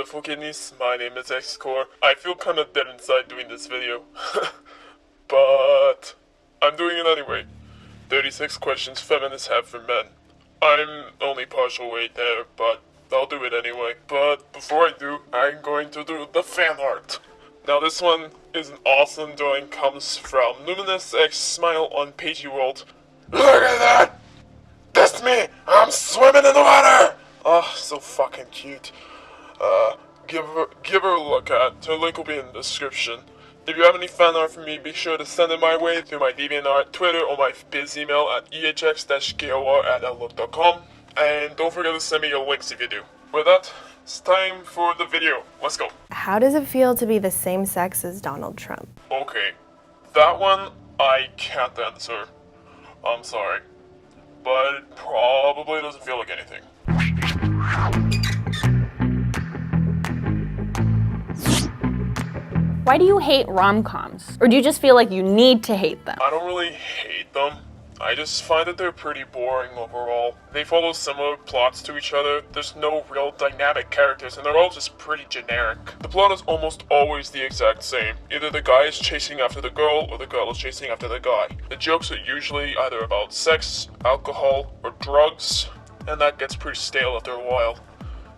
beautiful kidneys, my name is EHX-KOR. I feel kinda dead inside doing this video. But I'm doing it anyway. 36 questions feminists have for men. I'm only partial way there, but I'll do it anyway. But before I do, I'm going to do the fan art. Now this one is an awesome drawing, comes from LUMINOUSXSMILE on Pagey World. Look at that! That's me! I'm swimming in the water! Oh, so fucking cute. Give her a look at. Her link will be in the description. If you have any fan art for me, be sure to send it my way through my DeviantArt, Twitter, or my biz email at EHX-KOR@outlook.com. And don't forget to send me your links if you do. With that, it's time for the video. Let's go. How does it feel to be the same sex as Donald Trump? Okay, that one I can't answer. I'm sorry. But it probably doesn't feel like anything. Why do you hate rom-coms? Or do you just feel like you need to hate them? I don't really hate them. I just find that they're pretty boring overall. They follow similar plots to each other, there's no real dynamic characters, and they're all just pretty generic. The plot is almost always the exact same. Either the guy is chasing after the girl, or the girl is chasing after the guy. The jokes are usually either about sex, alcohol, or drugs, and that gets pretty stale after a while.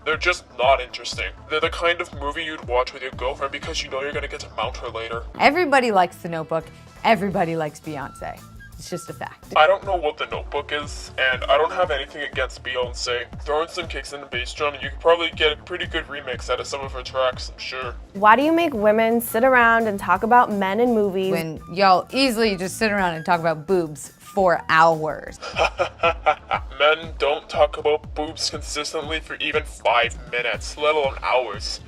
They're just not interesting. They're the kind of movie you'd watch with your girlfriend because you know you're gonna get to mount her later. Everybody likes The Notebook. Everybody likes Beyonce. It's just a fact. I don't know what The Notebook is, and I don't have anything against Beyonce. Throwing some kicks in the bass drum, and you could probably get a pretty good remix out of some of her tracks, I'm sure. Why do you make women sit around and talk about men in movies? When y'all easily just sit around and talk about boobs for hours. Men don't talk about boobs consistently for even 5 minutes, let alone hours.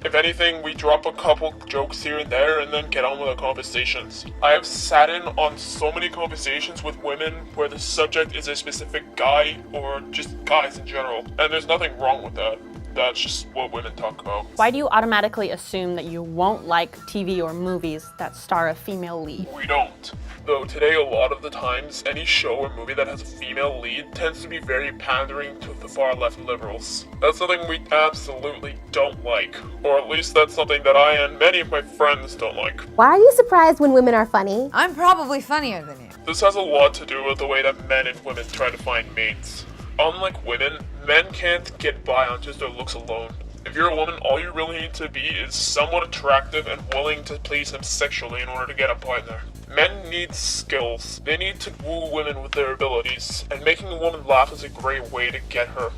If anything, we drop a couple jokes here and there and then get on with our conversations. I have sat in on so many conversations with women where the subject is a specific guy or just guys in general, and there's nothing wrong with that. That's just what women talk about. Why do you automatically assume that you won't like TV or movies that star a female lead? We don't. Though today, a lot of the times, any show or movie that has a female lead tends to be very pandering to the far left liberals. That's something we absolutely don't like. Or at least that's something that I and many of my friends don't like. Why are you surprised when women are funny? I'm probably funnier than you. This has a lot to do with the way that men and women try to find mates. Unlike women, men can't get by on just their looks alone. If you're a woman, all you really need to be is somewhat attractive and willing to please him sexually in order to get a partner. Men need skills. They need to woo women with their abilities, and making a woman laugh is a great way to get her.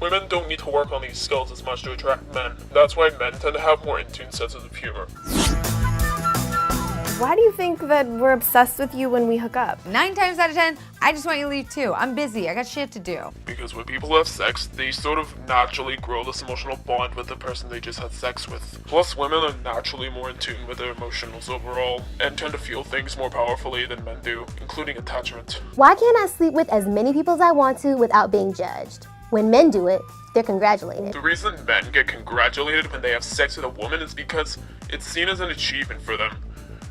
Women don't need to work on these skills as much to attract men. That's why men tend to have more in-tune senses of humor. Why do you think that we're obsessed with you when we hook up? 9 times out of 10, I just want you to leave too. I'm busy, I got shit to do. Because when people have sex, they sort of naturally grow this emotional bond with the person they just had sex with. Plus, women are naturally more in tune with their emotions overall, and tend to feel things more powerfully than men do, including attachment. Why can't I sleep with as many people as I want to without being judged? When men do it, they're congratulated. The reason men get congratulated when they have sex with a woman is because it's seen as an achievement for them.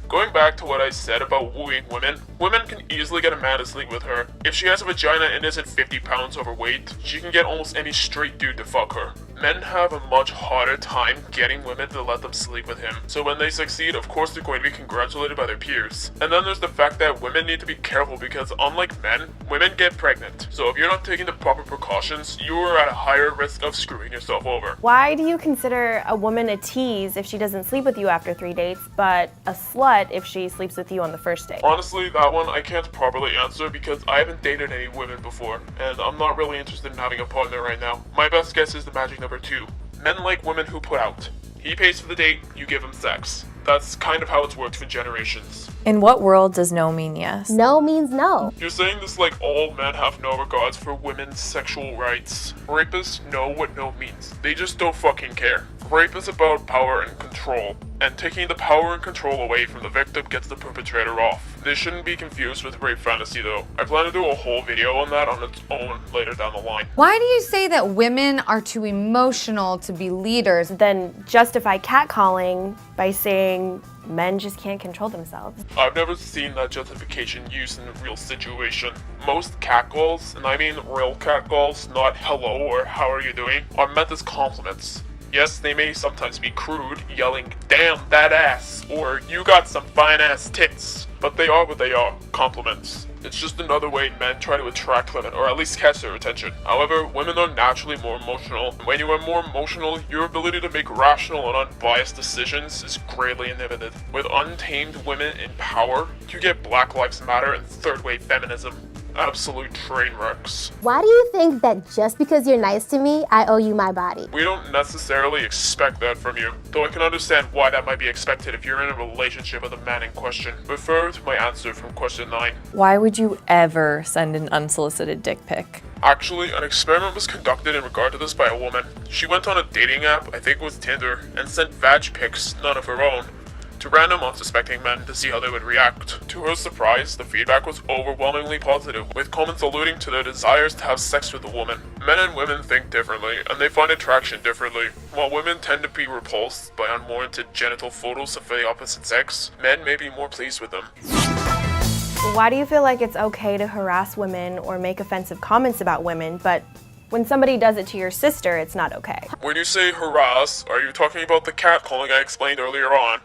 Going back to what I said about wooing women, women can easily get a man to sleep with her. If she has a vagina and isn't 50 pounds overweight, she can get almost any straight dude to fuck her. Men have a much harder time getting women to let them sleep with him. So when they succeed, of course they're going to be congratulated by their peers. And then there's the fact that women need to be careful because unlike men, women get pregnant. So if you're not taking the proper precautions, you are at a higher risk of screwing yourself over. Why do you consider a woman a tease if she doesn't sleep with you after 3 dates, but a slut if she sleeps with you on the first date? Honestly, that one I can't properly answer because I haven't dated any women before, and I'm not really interested in having a partner right now. My best guess is the magic number 2. Men like women who put out. He pays for the date, you give him sex. That's kind of how it's worked for generations. In what world does no mean yes? No means no. You're saying this like all men have no regards for women's sexual rights. Rapists know what no means. They just don't fucking care. Rape is about power and control, and taking the power and control away from the victim gets the perpetrator off. This shouldn't be confused with rape fantasy though. I plan to do a whole video on that on its own later down the line. Why do you say that women are too emotional to be leaders? Then justify catcalling by saying men just can't control themselves. I've never seen that justification used in a real situation. Most catcalls, and I mean real catcalls, not hello or how are you doing, are meant as compliments. Yes, they may sometimes be crude, yelling, "Damn, that ass," or "You got some fine ass tits," but they are what they are, compliments. It's just another way men try to attract women, or at least catch their attention. However, women are naturally more emotional, and when you are more emotional, your ability to make rational and unbiased decisions is greatly inhibited. With untamed women in power, you get Black Lives Matter and third-wave feminism. Absolute train wrecks. Why do you think that just because you're nice to me, I owe you my body? We don't necessarily expect that from you, though I can understand why that might be expected if you're in a relationship with the man in question. Refer to my answer from question 9. Why would you ever send an unsolicited dick pic? Actually, an experiment was conducted in regard to this by a woman. She went on a dating app, I think it was Tinder, and sent vag pics, none of her own, to random unsuspecting men to see how they would react. To her surprise, the feedback was overwhelmingly positive, with comments alluding to their desires to have sex with the woman. Men and women think differently, and they find attraction differently. While women tend to be repulsed by unwarranted genital photos of the opposite sex, men may be more pleased with them. Why do you feel like it's okay to harass women or make offensive comments about women, but when somebody does it to your sister, it's not okay? When you say harass, are you talking about the catcalling I explained earlier on?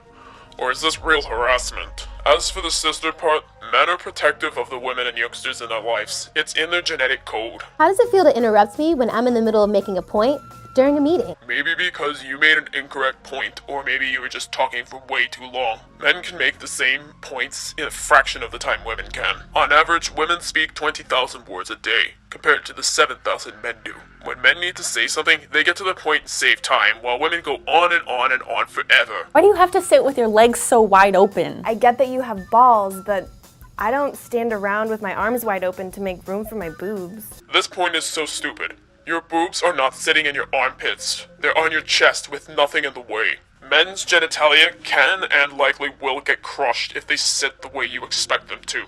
Or is this real harassment? As for the sister part, men are protective of the women and youngsters in their lives. It's in their genetic code. How does it feel to interrupt me when I'm in the middle of making a point during a meeting? Maybe because you made an incorrect point, or maybe you were just talking for way too long. Men can make the same points in a fraction of the time women can. On average, women speak 20,000 words a day, compared to the 7,000 men do. When men need to say something, they get to the point and save time, while women go on and on and on forever. Why do you have to sit with your legs so wide open? I get that you have balls, but I don't stand around with my arms wide open to make room for my boobs. This point is so stupid. Your boobs are not sitting in your armpits. They're on your chest with nothing in the way. Men's genitalia can and likely will get crushed if they sit the way you expect them to.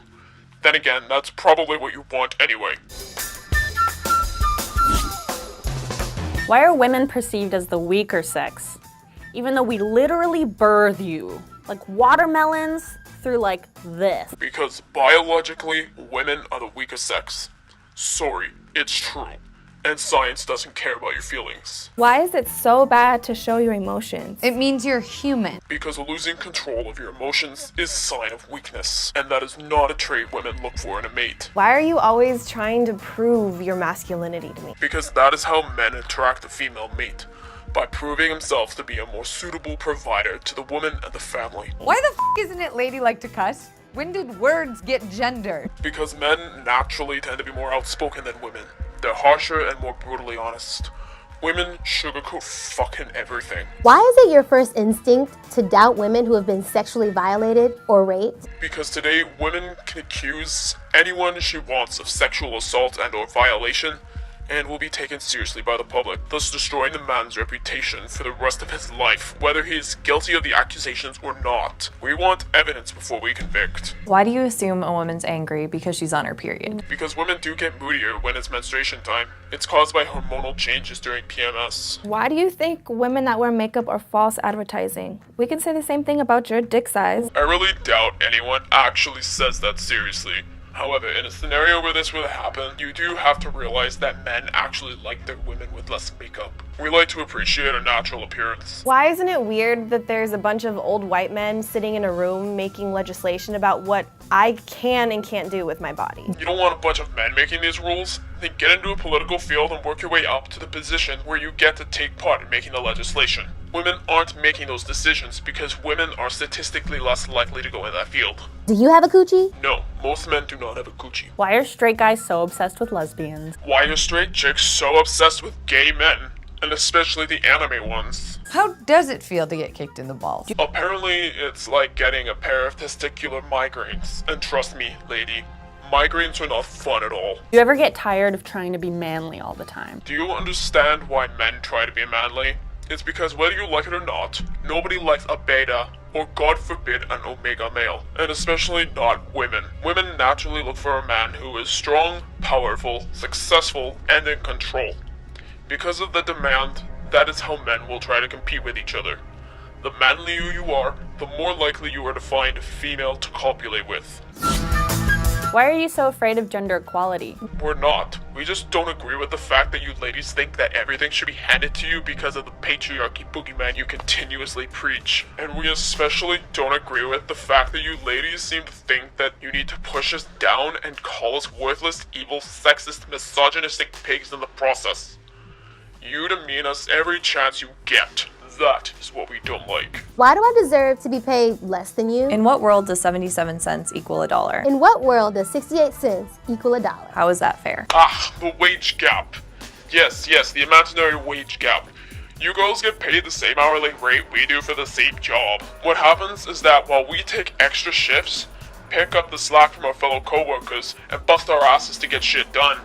Then again, that's probably what you want anyway. Why are women perceived as the weaker sex, even though we literally birth you? Like watermelons through like this. Because biologically, women are the weaker sex. Sorry, it's true. And science doesn't care about your feelings. Why is it so bad to show your emotions? It means you're human. Because losing control of your emotions is a sign of weakness, and that is not a trait women look for in a mate. Why are you always trying to prove your masculinity to me? Because that is how men attract a female mate, by proving himself to be a more suitable provider to the woman and the family. Why the isn't it ladylike to cuss? When did words get gendered? Because men naturally tend to be more outspoken than women. They're harsher and more brutally honest. Women sugarcoat fucking everything. Why is it your first instinct to doubt women who have been sexually violated or raped? Because today, women can accuse anyone she wants of sexual assault and or violation, and will be taken seriously by the public, thus destroying the man's reputation for the rest of his life, whether he is guilty of the accusations or not. We want evidence before we convict. Why do you assume a woman's angry because she's on her period? Because women do get moodier when it's menstruation time. It's caused by hormonal changes during PMS. Why do you think women that wear makeup are false advertising? We can say the same thing about your dick size. I really doubt anyone actually says that seriously. However, in a scenario where this would happen, you do have to realize that men actually like their women with less makeup. We like to appreciate our natural appearance. Why isn't it weird that there's a bunch of old white men sitting in a room making legislation about what I can and can't do with my body? You don't want a bunch of men making these rules? Then get into a political field and work your way up to the position where you get to take part in making the legislation. Women aren't making those decisions because women are statistically less likely to go in that field. Do you have a coochie? No, most men do not have a coochie. Why are straight guys so obsessed with lesbians? Why are straight chicks so obsessed with gay men? And especially the anime ones. How does it feel to get kicked in the balls? Apparently, it's like getting a pair of testicular migraines. And trust me, lady, migraines are not fun at all. Do you ever get tired of trying to be manly all the time? Do you understand why men try to be manly? It's because whether you like it or not, nobody likes a beta, or God forbid an omega male. And especially not women. Women naturally look for a man who is strong, powerful, successful, and in control. Because of the demand, that is how men will try to compete with each other. The manlier you are, the more likely you are to find a female to copulate with. Why are you so afraid of gender equality? We're not. We just don't agree with the fact that you ladies think that everything should be handed to you because of the patriarchy boogeyman you continuously preach. And we especially don't agree with the fact that you ladies seem to think that you need to push us down and call us worthless, evil, sexist, misogynistic pigs in the process. You demean us every chance you get. That is what we don't like. Why do I deserve to be paid less than you? In what world does 77 cents equal $1? In what world does 68 cents equal $1? How is that fair? Ah, the wage gap. Yes, the imaginary wage gap. You girls get paid the same hourly rate we do for the same job. What happens is that while we take extra shifts, pick up the slack from our fellow co-workers, and bust our asses to get shit done,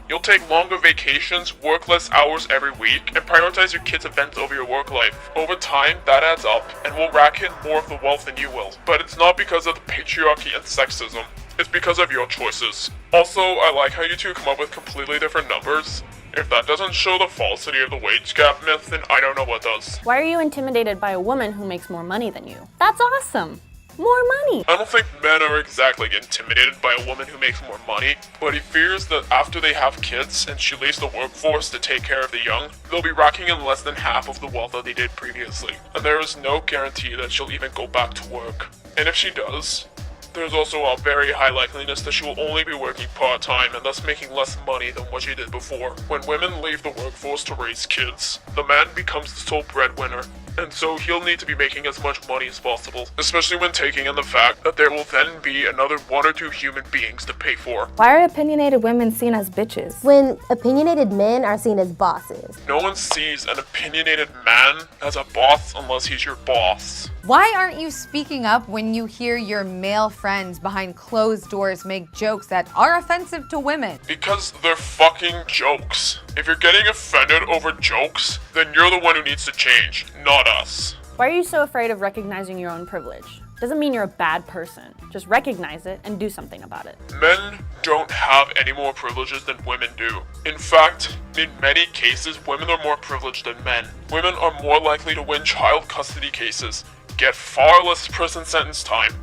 you'll take longer vacations, work less hours every week, and prioritize your kids' events over your work life. Over time, that adds up, and will rack in more of the wealth than you will. But it's not because of the patriarchy and sexism. It's because of your choices. Also, I like how you two come up with completely different numbers. If that doesn't show the falsity of the wage gap myth, then I don't know what does. Why are you intimidated by a woman who makes more money than you? That's awesome! More money! I don't think men are exactly intimidated by a woman who makes more money, but he fears that after they have kids and she leaves the workforce to take care of the young, they'll be racking in less than half of the wealth that they did previously. And there is no guarantee that she'll even go back to work. And if she does, there's also a very high likeliness that she will only be working part-time and thus making less money than what she did before. When women leave the workforce to raise kids, the man becomes the sole breadwinner, and so he'll need to be making as much money as possible, especially when taking in the fact that there will then be another 1 or 2 human beings to pay for. Why are opinionated women seen as bitches? When opinionated men are seen as bosses. No one sees an opinionated man as a boss unless he's your boss. Why aren't you speaking up when you hear your male friends behind closed doors make jokes that are offensive to women? Because they're fucking jokes. If you're getting offended over jokes, then you're the one who needs to change, not us. Why are you so afraid of recognizing your own privilege? Doesn't mean you're a bad person. Just recognize it and do something about it. Men don't have any more privileges than women do. In fact, in many cases, women are more privileged than men. Women are more likely to win child custody cases, get far less prison sentence time,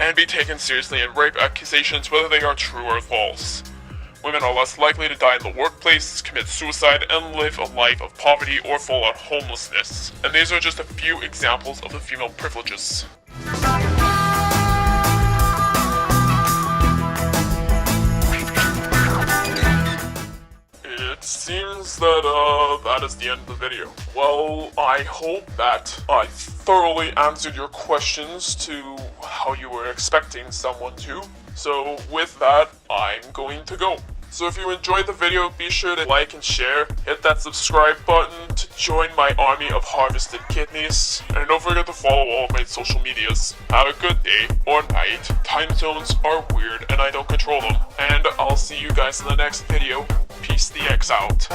and be taken seriously in rape accusations whether they are true or false. Women are less likely to die in the workplace, commit suicide, and live a life of poverty or fallout homelessness. And these are just a few examples of the female privileges. It seems that that is the end of the video. Well, I hope that I thoroughly answered your questions to how you were expecting someone to. So with that, I'm going to go. So if you enjoyed the video, be sure to like and share, hit that subscribe button to join my army of harvested kidneys, and don't forget to follow all of my social medias. Have a good day or night. Time zones are weird and I don't control them. And I'll see you guys in the next video. Peace the X out.